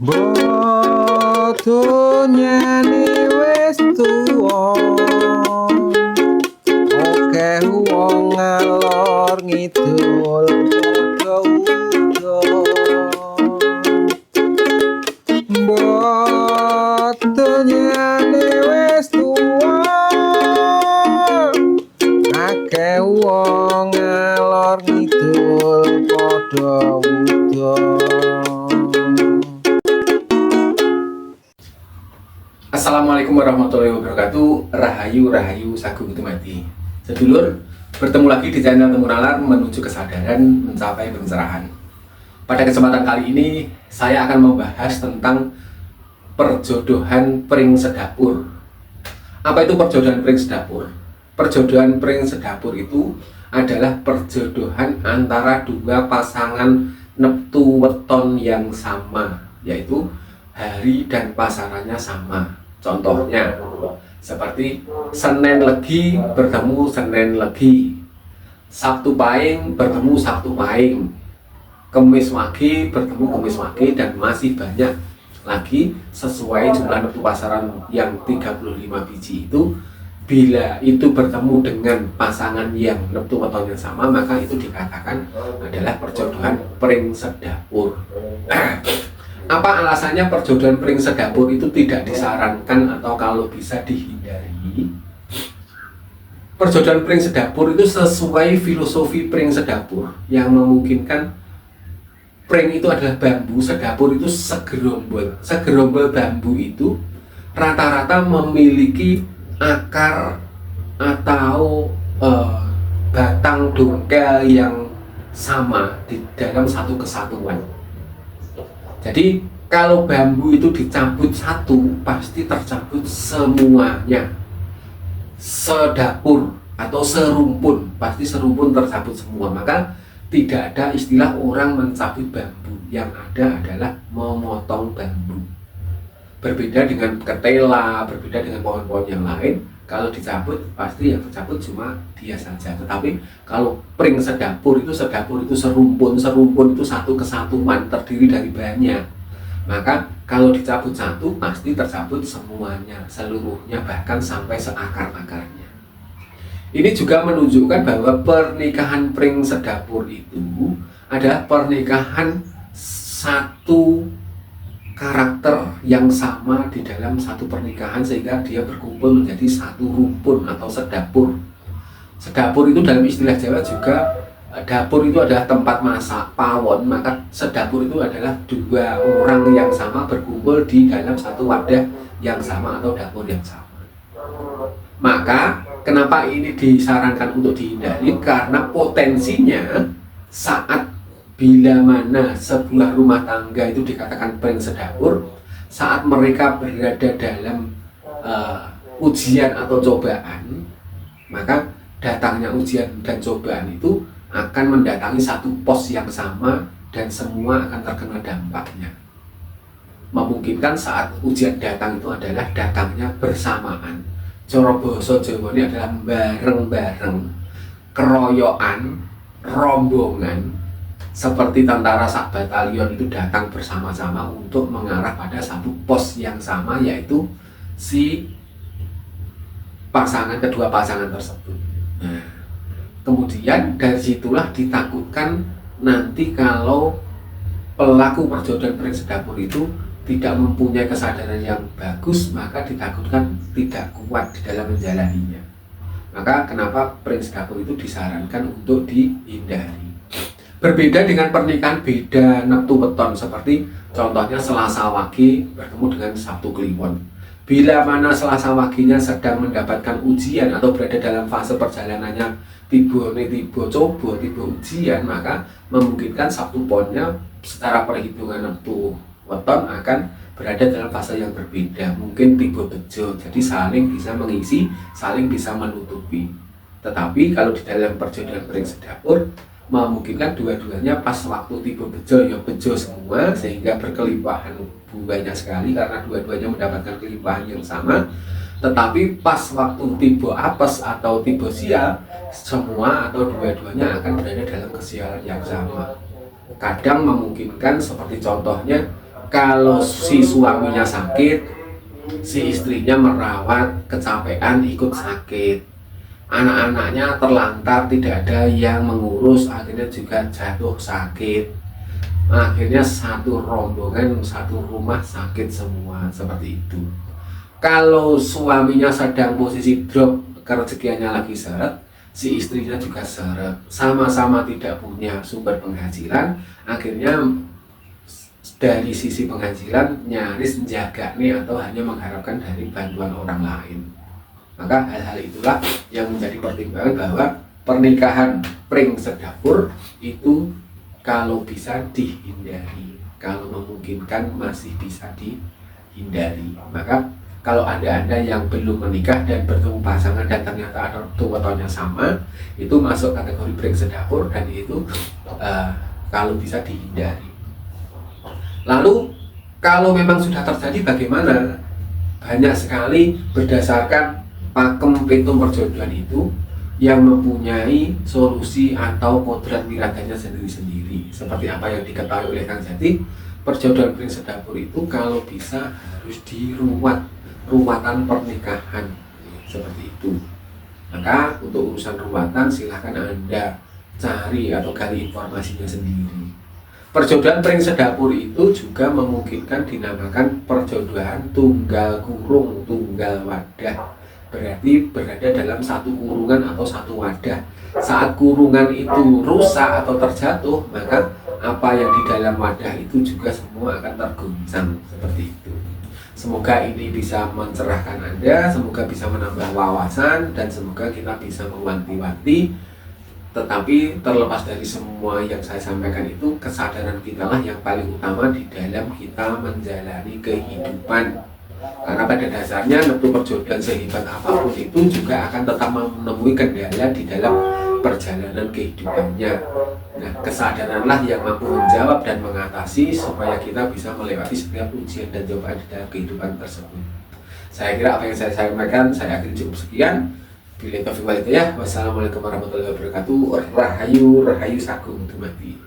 Bodohnya wis tuwa, akeh wong ngalor ngidul padha udan. Bodohnya wis tuwa, akeh wong ngalor ngidul padha udan. Assalamualaikum warahmatullahi wabarakatuh. Rahayu sagung mati. Sedulur, bertemu lagi di channel Temu Nalar menuju kesadaran mencapai pencerahan. Pada kesempatan kali ini saya akan membahas tentang perjodohan pring sedapur. Apa itu perjodohan pring sedapur? Perjodohan pring sedapur itu adalah perjodohan antara dua pasangan neptu weton yang sama, yaitu hari dan pasarannya sama. Contohnya seperti Senin Legi bertemu Senin Legi, Sabtu Pahing bertemu Sabtu Pahing, Kemis Wage bertemu Kemis Wage, dan masih banyak lagi sesuai jumlah neptu pasaran yang 35 biji itu. Bila itu bertemu dengan pasangan yang neptu wetonnya sama, maka itu dikatakan adalah perjodohan pring sedapur. Apa alasannya perjodohan pring sedapur itu tidak disarankan atau kalau bisa dihindari? Perjodohan pring sedapur itu sesuai filosofi pring sedapur yang memungkinkan pring itu adalah bambu, sedapur itu segerombol. Segerombol bambu itu rata-rata memiliki akar atau batang dongkel yang sama di dalam satu kesatuan. Jadi kalau bambu itu dicabut satu, pasti tercabut semuanya. Sedapur atau serumpun, pasti serumpun tercabut semua. Maka tidak ada istilah orang mencabut bambu. Yang ada adalah memotong bambu. Berbeda dengan ketela, berbeda dengan pohon-pohon yang lain. Kalau dicabut, pasti yang tercabut cuma dia saja. Tetapi kalau pring sedapur itu serumpun itu satu kesatuan, terdiri dari banyak. Maka kalau dicabut satu, pasti tercabut semuanya, seluruhnya, bahkan sampai seakar-akarnya. Ini juga menunjukkan bahwa pernikahan pring sedapur itu adalah pernikahan satu karakter yang sama di dalam satu pernikahan, sehingga dia berkumpul menjadi satu rumpun atau sedapur. Sedapur itu dalam istilah Jawa juga, dapur itu adalah tempat masak, pawon, maka sedapur itu adalah dua orang yang sama berkumpul di dalam satu wadah yang sama atau dapur yang sama. Maka kenapa ini disarankan untuk dihindari? Karena potensinya saat bila mana sebuah rumah tangga itu dikatakan pring sedapur, saat mereka berada dalam ujian atau cobaan, maka datangnya ujian dan cobaan itu akan mendatangi satu pos yang sama dan semua akan terkena dampaknya. Memungkinkan saat ujian datang itu adalah datangnya bersamaan. Cara basa Jawa ini adalah bareng-bareng, keroyokan, rombongan. Seperti tentara sak batalion itu datang bersama-sama untuk mengarah pada satu pos yang sama, yaitu si kedua pasangan tersebut. Nah, kemudian dari situlah ditakutkan nanti kalau pelaku perjodohan pring sedapur itu tidak mempunyai kesadaran yang bagus, maka ditakutkan tidak kuat di dalam menjalaninya. Maka kenapa pring sedapur itu disarankan untuk dihindari. Berbeda dengan pernikahan beda neptu weton, seperti contohnya Selasa Wage bertemu dengan Sabtu Kliwon. Bila mana Selasa Wagenya sedang mendapatkan ujian atau berada dalam fase perjalanannya tiba ujian, maka memungkinkan Sabtu Ponnya secara perhitungan neptu weton akan berada dalam fase yang berbeda, mungkin tiba bejo, jadi saling bisa mengisi, saling bisa menutupi. Tetapi kalau di dalam perjodohan pring sedapur, memungkinkan dua-duanya pas waktu tiba bejo ya bejo semua, sehingga berkelimpahan banyak sekali karena dua-duanya mendapatkan kelimpahan yang sama. Tetapi pas waktu tiba apes atau tiba sial, semua atau dua-duanya akan berada dalam kesialan yang sama. Kadang memungkinkan seperti contohnya Kalau si suaminya sakit, si istrinya merawat, kecapean, ikut sakit. Anak-anaknya terlantar, tidak ada yang mengurus, akhirnya juga jatuh sakit. Akhirnya satu rombongan, satu rumah sakit semua, seperti itu. Kalau suaminya sedang posisi drop, rezekinya lagi seret, si istrinya juga seret, sama-sama tidak punya sumber penghasilan, akhirnya dari sisi penghasilan nyaris menjaga nih atau hanya mengharapkan dari bantuan orang lain. Maka hal-hal itulah yang menjadi pertimbangan bahwa pernikahan pring sedapur itu kalau bisa dihindari, kalau memungkinkan masih bisa dihindari. Maka kalau Anda yang belum menikah dan bertemu pasangan dan ternyata ada tuanya sama, itu masuk kategori pring sedapur dan itu kalau bisa dihindari. Lalu kalau memang sudah terjadi bagaimana? Banyak sekali berdasarkan pakem petum perjodohan itu yang mempunyai solusi atau kodrat wiradanya sendiri-sendiri. Seperti apa yang diketahui oleh Kang Jati, perjodohan pring sedapur itu kalau bisa harus diruat, ruatan pernikahan, seperti itu. Maka untuk urusan ruatan silahkan Anda cari atau gali informasinya sendiri. Perjodohan pring sedapur itu juga memungkinkan dinamakan perjodohan tunggal kurung, tunggal wadah. Berarti berada dalam satu kurungan atau satu wadah. Saat kurungan itu rusak atau terjatuh, maka apa yang di dalam wadah itu juga semua akan terguncang, seperti itu. Semoga ini bisa mencerahkan Anda, semoga bisa menambah wawasan, dan semoga kita bisa mewanti-wanti. Tetapi terlepas dari semua yang saya sampaikan itu, kesadaran kita lah yang paling utama di dalam kita menjalani kehidupan. Karena pada dasarnya neptu perjodohan sehebat apapun itu juga akan tetap menemui kendala di dalam perjalanan kehidupannya. Nah, kesadaranlah yang mampu menjawab dan mengatasi supaya kita bisa melewati setiap ujian dan cobaan di dalam kehidupan tersebut. Saya kira apa yang saya sampaikan saya akhiri cukup sekian. Bila taufiq wal hidayah. Wassalamualaikum warahmatullahi wabarakatuh. Rahayu, rahayu sakum tumati.